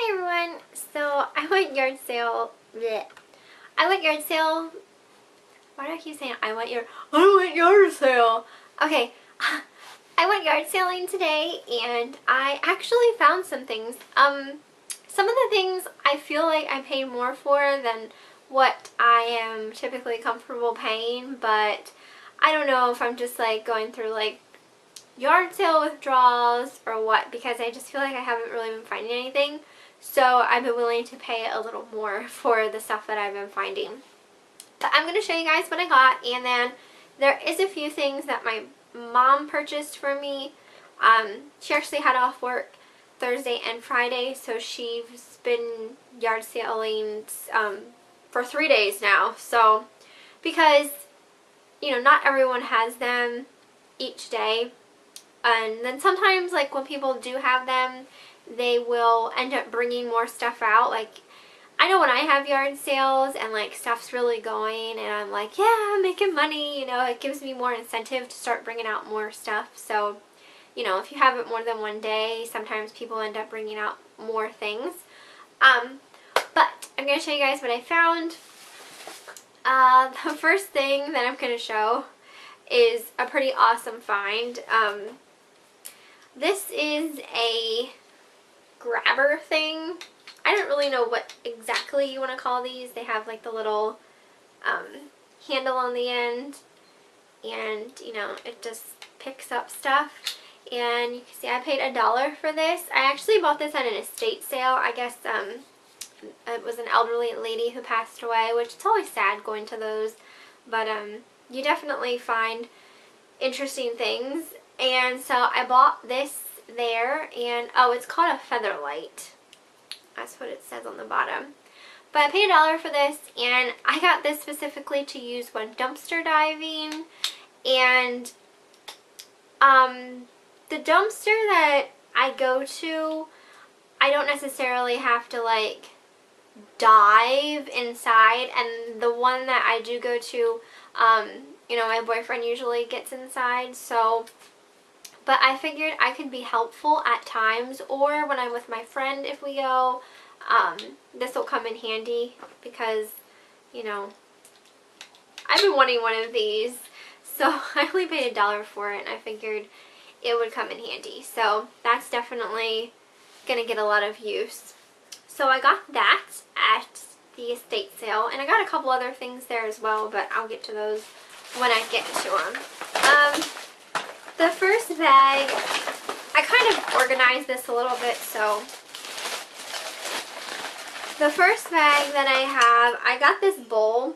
Hi everyone. So I went yard sale. Bleh. I went yard sale. Why do I keep saying I went yard sale? Okay. I went yard sailing today and I actually found some things. Some of the things I feel like I paid more for than what I am typically comfortable paying, but I don't know if I'm just like going through like yard sale withdrawals or what, because I just feel like I haven't really been finding anything. So I've been willing to pay a little more for the stuff that I've been finding. But I'm going to show you guys what I got, and then there is a few things that my mom purchased for me. She actually had off work Thursday and Friday, so she's been yard sailing for 3 days now. So because, you know, not everyone has them each day. And then sometimes, like, when people do have them, they will end up bringing more stuff out. Like, I know when I have yard sales and, like, stuff's really going and I'm like, yeah, I'm making money, you know, it gives me more incentive to start bringing out more stuff. So, you know, if you have it more than one day, sometimes people end up bringing out more things. But I'm going to show you guys what I found. The first thing that I'm going to show is a pretty awesome find. This is a grabber thing. I don't really know what exactly you want to call these. They have like the little handle on the end, and you know, it just picks up stuff. And you can see I paid $1 for this. I actually bought this at an estate sale. I guess it was an elderly lady who passed away, which it's always sad going to those, but you definitely find interesting things. And so I bought this there, and oh, it's called a feather light. That's what it says on the bottom. But I paid $1 for this, and I got this specifically to use when dumpster diving. And the dumpster that I go to, I don't necessarily have to like dive inside, and the one that I do go to, you know, my boyfriend usually gets inside, so, but I figured I could be helpful at times, or when I'm with my friend if we go, this will come in handy because, you know, I've been wanting one of these, so I only paid $1 for it, and I figured it would come in handy, so that's definitely gonna get a lot of use. So I got that at the estate sale, and I got a couple other things there as well, but I'll get to those when I get to them. The first bag, I kind of organized this a little bit, so the first bag that I have, I got this bowl,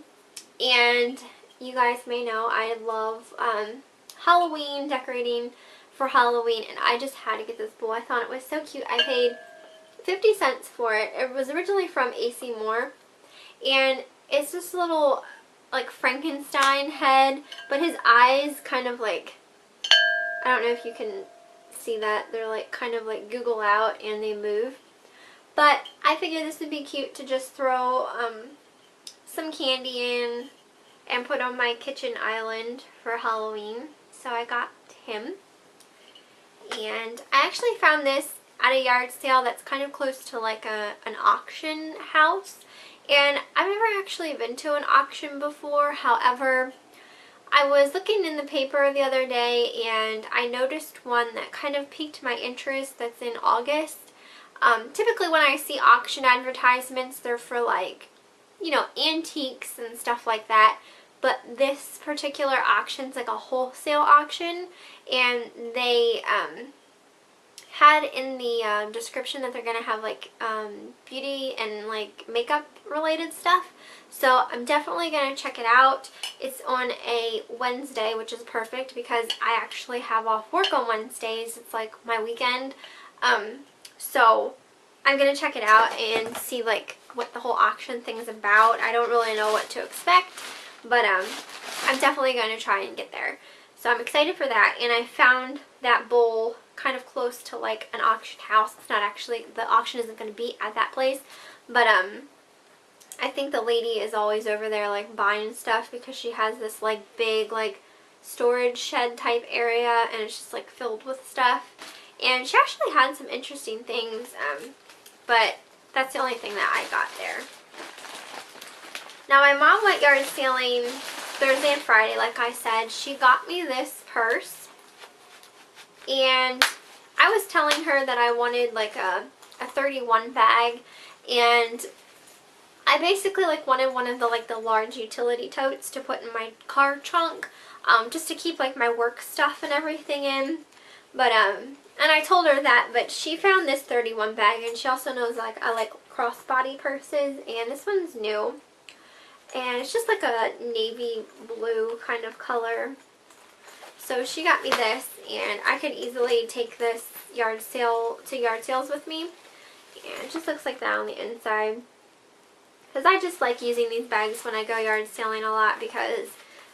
and you guys may know I love Halloween, decorating for Halloween, and I just had to get this bowl. I thought it was so cute. I paid 50 cents for it. It was originally from AC Moore, and it's this little like Frankenstein head, but his eyes kind of like, I don't know if you can see that, they're like kind of like Google out and they move. But I figured this would be cute to just throw some candy in and put on my kitchen island for Halloween. So I got him. And I actually found this at a yard sale that's kind of close to like an auction house. And I've never actually been to an auction before. However, I was looking in the paper the other day and I noticed one that kind of piqued my interest that's in August. Typically when I see auction advertisements, they're for like, you know, antiques and stuff like that. But this particular auction's like a wholesale auction, and they had in the description that they're going to have like beauty and like makeup related stuff. So I'm definitely going to check it out. It's on a Wednesday, which is perfect because I actually have off work on Wednesdays. It's like my weekend. So I'm going to check it out and see like what the whole auction thing's about. I don't really know what to expect, but I'm definitely going to try and get there. So I'm excited for that, and I found that bowl kind of close to like an auction house. It's not actually, the auction isn't going to be at that place, but I think the lady is always over there like buying stuff because she has this like big like storage shed type area, and it's just like filled with stuff. And she actually had some interesting things, but that's the only thing that I got there. Now my mom went yard sailing Thursday and Friday, like I said. She got me this purse, and I was telling her that I wanted like a 31 bag, and I basically like wanted one of the large utility totes to put in my car trunk, just to keep like my work stuff and everything in. But and I told her that, but she found this 31 bag, and she also knows like I like crossbody purses, and this one's new. And it's just like a navy blue kind of color. So she got me this, and I could easily take this yard sales with me. And it just looks like that on the inside. Because I just like using these bags when I go yard sailing a lot, because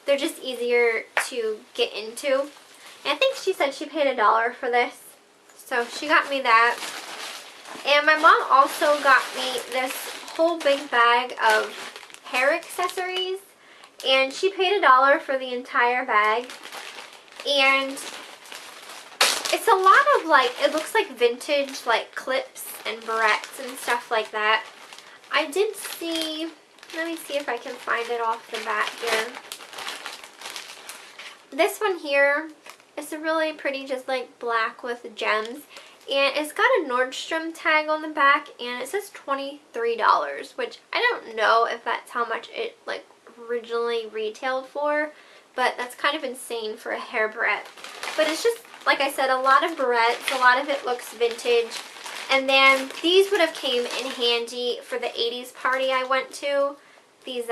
they're just easier to get into. And I think she said she paid $1 for this. So she got me that. And my mom also got me this whole big bag of hair accessories, and she paid $1 for the entire bag. And it's a lot of like, it looks like vintage like clips and barrettes and stuff like that. I did see, let me see if I can find it off the bat here. This one here is a really pretty, just like black with gems. And it's got a Nordstrom tag on the back, and it says $23, which I don't know if that's how much it like originally retailed for, but that's kind of insane for a hair barrette. But it's just, like I said, a lot of barrettes, a lot of it looks vintage. And then these would have came in handy for the 80s party I went to. These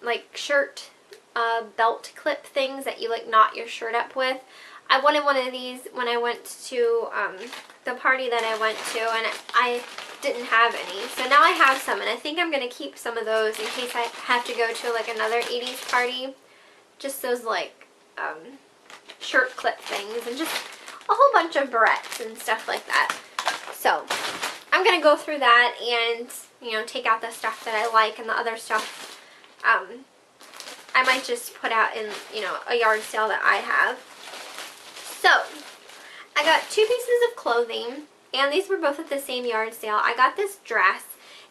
like shirt belt clip things that you like knot your shirt up with. I wanted one of these when I went to the party that I went to, and I didn't have any. So now I have some, and I think I'm going to keep some of those in case I have to go to like another 80s party. Just those like shirt clip things, and just a whole bunch of barrettes and stuff like that. So I'm going to go through that and, you know, take out the stuff that I like, and the other stuff I might just put out in, you know, a yard sale that I have. So, I got 2 pieces of clothing, and these were both at the same yard sale. I got this dress,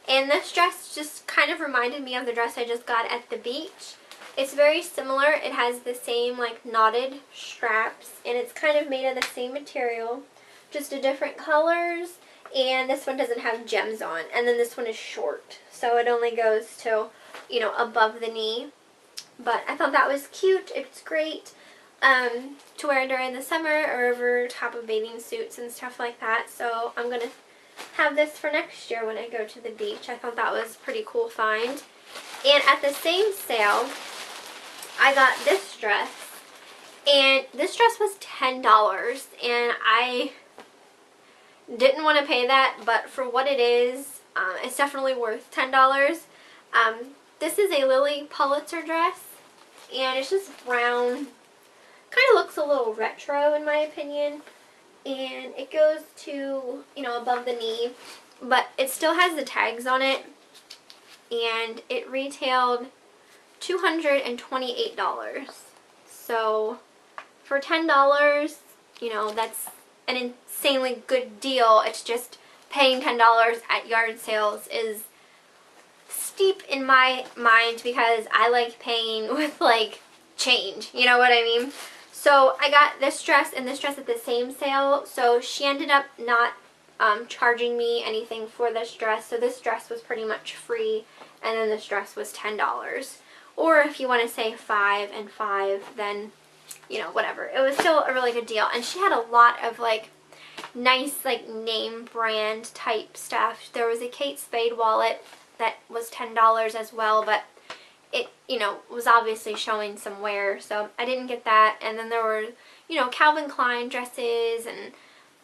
and this dress just kind of reminded me of the dress I just got at the beach. It's very similar. It has the same like knotted straps, and it's kind of made of the same material, just a different colors, and this one doesn't have gems on, and then this one is short, so it only goes to, you know, above the knee. But I thought that was cute. It's great to wear during the summer or over top of bathing suits and stuff like that. So I'm going to have this for next year when I go to the beach. I thought that was a pretty cool find. And at the same sale, I got this dress. And this dress was $10. And I didn't want to pay that, but for what it is, it's definitely worth $10. This is a Lilly Pulitzer dress. And it's just brown. Kind of looks a little retro in my opinion, and it goes to, you know, above the knee, but it still has the tags on it, and it retailed $228. So for $10, you know, that's an insanely good deal. It's just paying $10 at yard sales is steep in my mind, because I like paying with like change, you know what I mean? So I got this dress and this dress at the same sale, so she ended up not charging me anything for this dress, so this dress was pretty much free, and then this dress was $10. Or if you want to say 5 and 5, then, you know, whatever. It was still a really good deal, and she had a lot of like nice like name brand type stuff. There was a Kate Spade wallet that was $10 as well, but it, you know, was obviously showing some wear, so I didn't get that. And then there were, you know, Calvin Klein dresses, and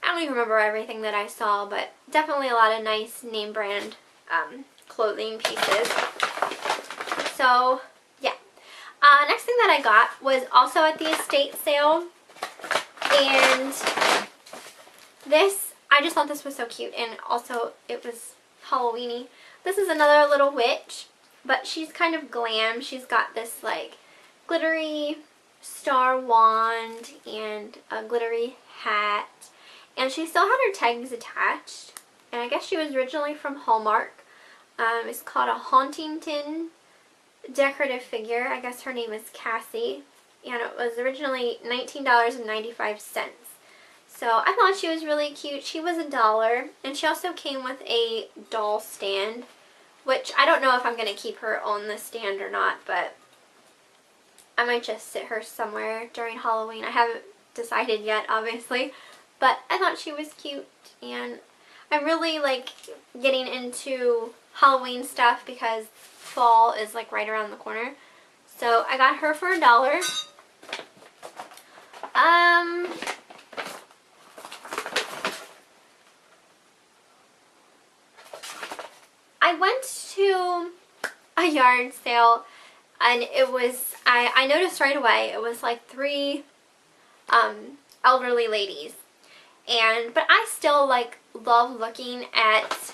I don't even remember everything that I saw, but definitely a lot of nice name brand clothing pieces. So yeah. Next thing that I got was also at the estate sale, and this, I just thought this was so cute, and also it was Halloween-y. This is another little witch, but she's kind of glam. She's got this like glittery star wand and a glittery hat, and she still had her tags attached. And I guess she was originally from Hallmark. It's called a Hauntington decorative figure. I guess her name is Cassie. And it was originally $19.95. So I thought she was really cute. She was $1. And she also came with a doll stand, which I don't know if I'm going to keep her on the stand or not, but I might just sit her somewhere during Halloween. I haven't decided yet, obviously, but I thought she was cute, and I'm really like getting into Halloween stuff because fall is like right around the corner. So I got her for $1. I went to a yard sale, and it was, I noticed right away, it was like 3 elderly ladies. But I still like love looking at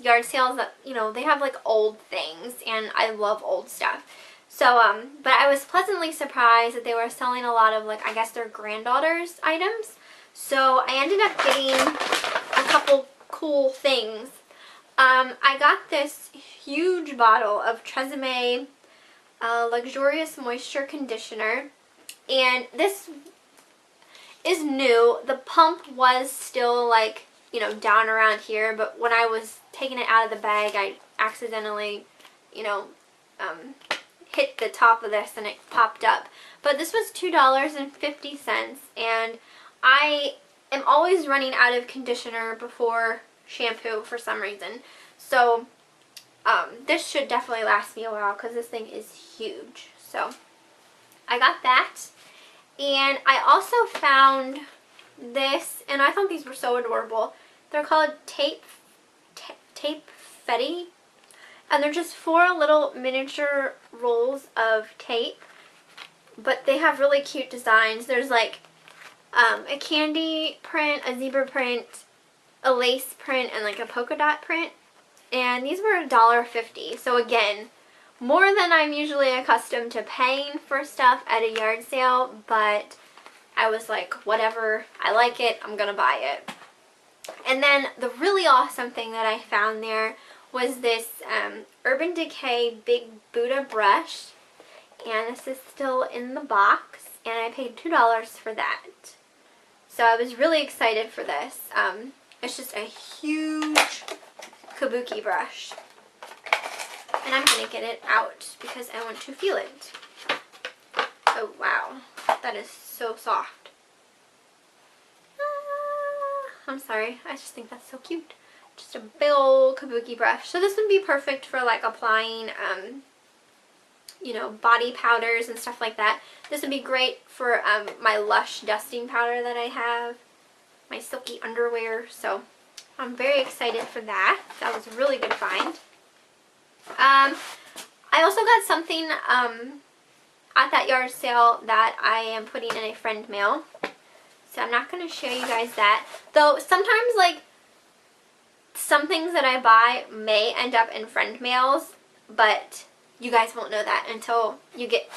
yard sales that, you know, they have like old things, and I love old stuff. So, but I was pleasantly surprised that they were selling a lot of, like, I guess their granddaughter's items. So I ended up getting a couple cool things. I got this huge bottle of Tresemme Luxurious Moisture Conditioner, and this is new. The pump was still, like, you know, down around here, but when I was taking it out of the bag, I accidentally, you know, hit the top of this and it popped up. But this was $2.50, and I am always running out of conditioner before shampoo for some reason. So this should definitely last me a while because this thing is huge. So I got that, and I also found this, and I thought these were so adorable. They're called tape fetty, and they're just 4 little miniature rolls of tape, but they have really cute designs. There's like a candy print, a zebra print, a lace print, and like a polka dot print. And these were $1.50. So again, more than I'm usually accustomed to paying for stuff at a yard sale, but I was like, whatever, I like it, I'm gonna buy it. And then the really awesome thing that I found there was this Urban Decay Big Buddha brush. And this is still in the box, and I paid $2 for that. So I was really excited for this. It's just a huge kabuki brush. And I'm going to get it out because I want to feel it. Oh wow, that is so soft. I'm sorry, I just think that's so cute. Just a big old kabuki brush. So this would be perfect for like applying, you know, body powders and stuff like that. This would be great for my Lush dusting powder that I have, my silky underwear. So I'm very excited for that. That was a really good find. I also got something at that yard sale that I am putting in a friend mail. So I'm not going to show you guys that. Though sometimes, like, some things that I buy may end up in friend mails, but you guys won't know that until you get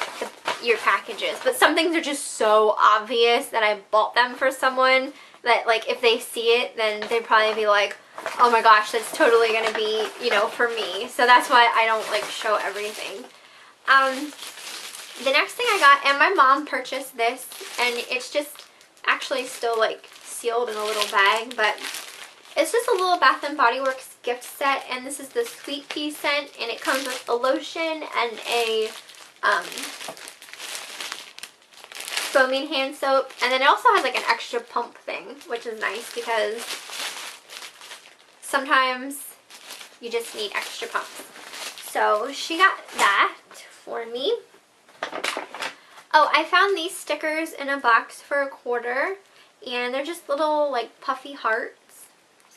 your packages. But some things are just so obvious that I bought them for someone that, like, if they see it, then they'd probably be like, oh my gosh, that's totally going to be, you know, for me. So that's why I don't, like, show everything. The next thing I got, and my mom purchased this, and it's just actually still, like, sealed in a little bag, but it's just a little Bath & Body Works gift set, and this is the Sweet Pea scent, and it comes with a lotion and a foaming hand soap, and then it also has like an extra pump thing, which is nice because sometimes you just need extra pumps. So she got that for me. Oh, I found these stickers in a box for $1, and they're just little like puffy hearts.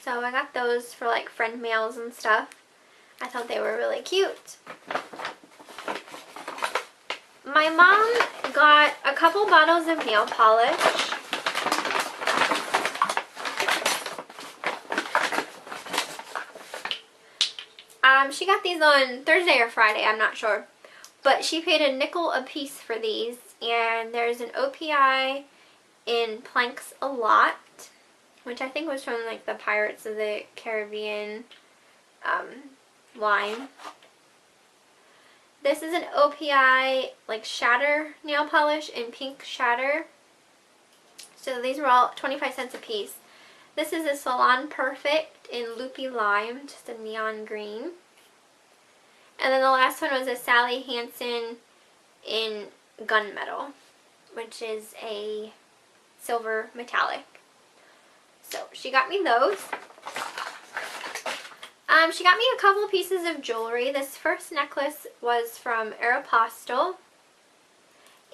So I got those for like friend mails and stuff. I thought they were really cute. My mom got a couple bottles of nail polish. She got these on Thursday or Friday, I'm not sure. But she paid $0.05 a piece for these, and there's an OPI in Planks a Lot. which I think was from like the Pirates of the Caribbean line. This is an OPI like shatter nail polish in pink shatter. So these were all 25 cents a piece. This is a Salon Perfect in Loopy Lime, just a neon green. And then the last one was a Sally Hansen in Gunmetal, which is a silver metallic. So she got me those. She got me a couple of pieces of jewelry. This first necklace was from Aeropostale.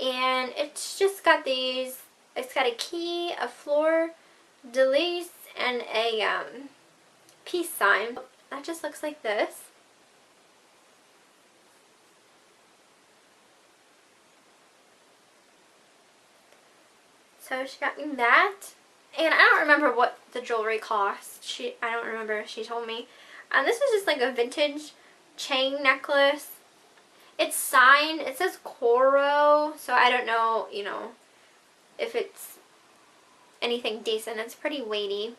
And it's just got these, it's got a key, a fleur de lis, and a peace sign. That just looks like this. So she got me that. And I don't remember what the jewelry cost. I don't remember if she told me. This is just like a vintage chain necklace. It's signed. It says Coro. So I don't know, you know, if it's anything decent. It's pretty weighty.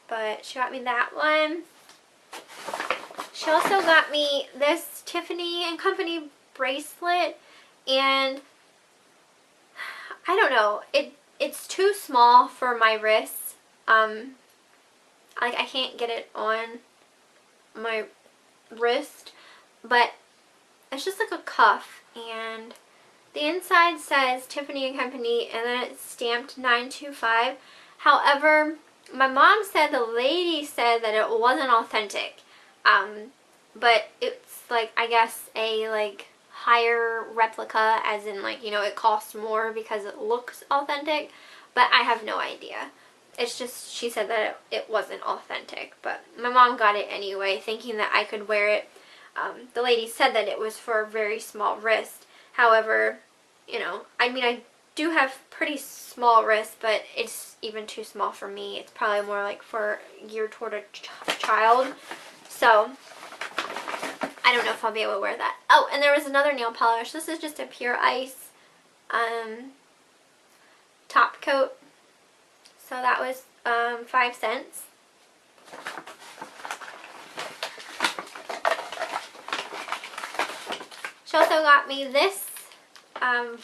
But she got me that one. She also got me this Tiffany & Company bracelet. And I don't know. It's too small for my wrists. Like I can't get it on my wrist, but it's just like a cuff, and the inside says Tiffany & Company, and then it's stamped 925. However, my mom said the lady said that it wasn't authentic, but it's like, I guess, a like higher replica, as in like, you know, it costs more because it looks authentic, but I have no idea. It's just, she said that it wasn't authentic, but my mom got it anyway, thinking that I could wear it. The lady said that it was for a very small wrist. However, you know, I mean, I do have pretty small wrists, but it's even too small for me. It's probably more like geared toward a child. So I don't know if I'll be able to wear that. Oh, and there was another nail polish. This is just a Pure Ice top coat. So that was 5 cents. She also got me this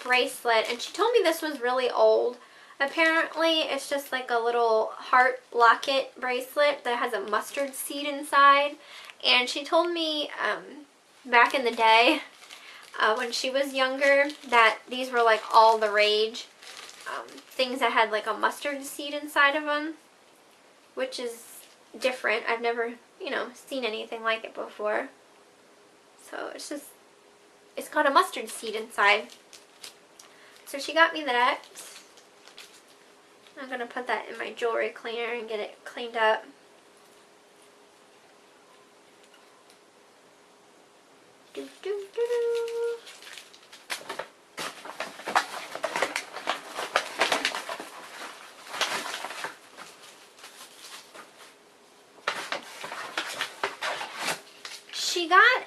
bracelet, and she told me this was really old. Apparently it's just like a little heart locket bracelet that has a mustard seed inside. And she told me back in the day when she was younger that these were like all the rage. Things that had like a mustard seed inside of them, which is different. I've never, you know, seen anything like it before. So it's just, it's got a mustard seed inside. So she got me that. I'm going to put that in my jewelry cleaner and get it cleaned up. Doo, doo, doo, doo. She got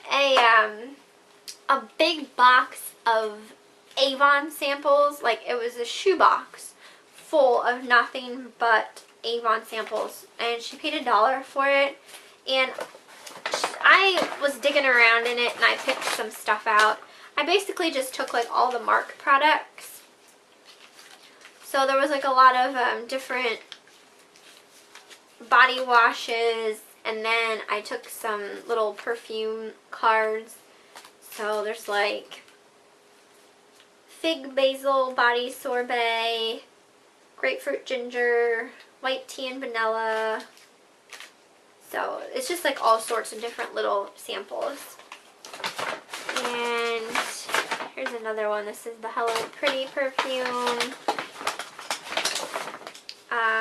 a big box of Avon samples. Like, it was a shoebox full of nothing but Avon samples, and she paid $1 for it. And I was digging around in it and I picked some stuff out. I basically just took like all the Marc products. So there was like a lot of different body washes. And then I took some little perfume cards. So there's like fig basil body sorbet, grapefruit ginger, white tea and vanilla. So it's just like all sorts of different little samples. And here's another one. This is the Hello Pretty perfume.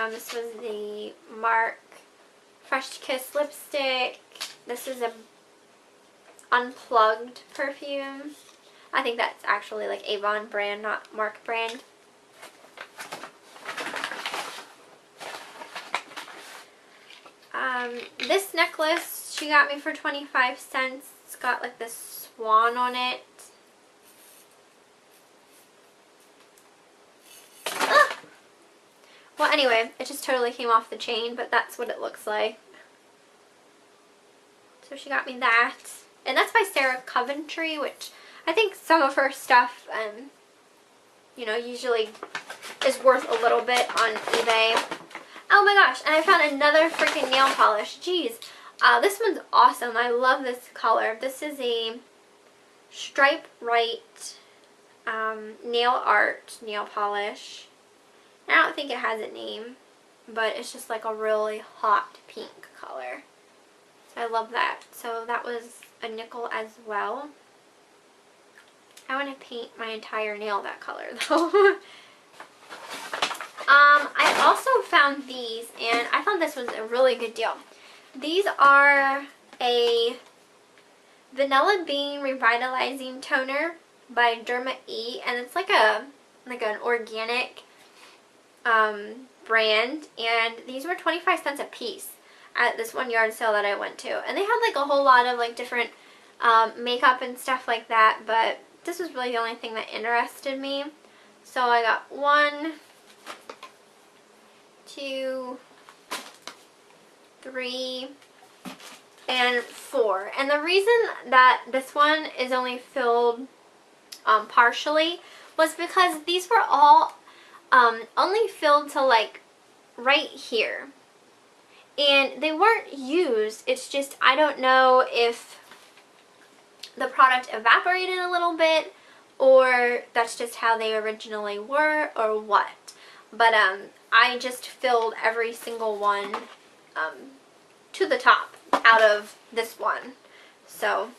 This was the Marc Fresh Kiss lipstick. This is a Unplugged perfume. I think that's actually like Avon brand, not Marc brand. This necklace she got me for 25 cents. It's got like this swan on it. Well, anyway, it just totally came off the chain, but that's what it looks like. So she got me that. And that's by Sarah Coventry, which I think some of her stuff, you know, usually is worth a little bit on eBay. Oh my gosh, and I found another freaking nail polish. Jeez. This one's awesome. I love this color. This is a Stripe Right nail art nail polish. I don't think it has a name, but it's just like a really hot pink color. So I love that. So that was a nickel as well. I want to paint my entire nail that color though. I also found these, and I thought this was a really good deal. These are a Vanilla Bean Revitalizing Toner by Derma E, and it's like an organic brand, and these were 25 cents a piece at this one yard sale that I went to. And they had like a whole lot of like different makeup and stuff like that, but this was really the only thing that interested me. So I got 1, 2, 3, and 4. And the reason that this one is only filled partially was because these were all only filled to like right here. And they weren't used. It's just, I don't know if the product evaporated a little bit, or that's just how they originally were, or what. But I just filled every single one to the top out of this one. So,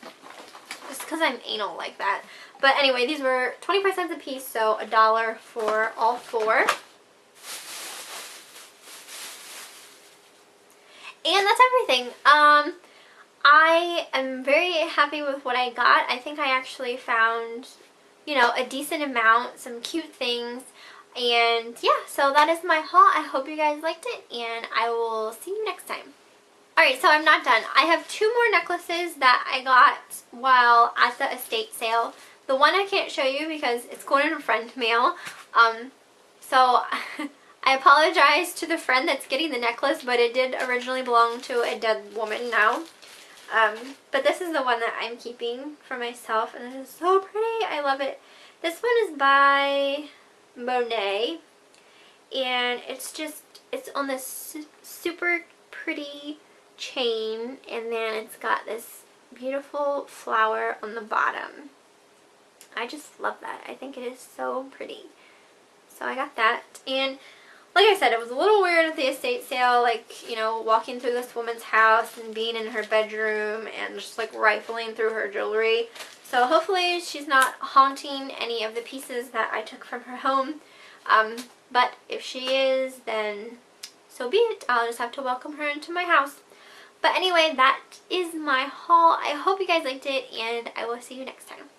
just because I'm anal like that. But anyway, these were 25 cents a piece, so $1 for all 4. And that's everything. I am very happy with what I got. I think I actually found, you know, a decent amount, some cute things. And yeah, so that is my haul. I hope you guys liked it, and I will see you next time. Alright, so I'm not done. I have 2 more necklaces that I got while at the estate sale. The one I can't show you because it's going in a friend mail. So I apologize to the friend that's getting the necklace, but it did originally belong to a dead woman now. But this is the one that I'm keeping for myself, and it is so pretty. I love it. This one is by Monet, and it's on this super pretty chain, and then it's got this beautiful flower on the bottom. I just love that. I think it is so pretty. So I got that, and like I said, it was a little weird at the estate sale, like, you know, walking through this woman's house and being in her bedroom and just like rifling through her jewelry. So hopefully she's not haunting any of the pieces that I took from her home. But if she is, then so be it. I'll just have to welcome her into my house. But anyway, that is my haul. I hope you guys liked it, and I will see you next time.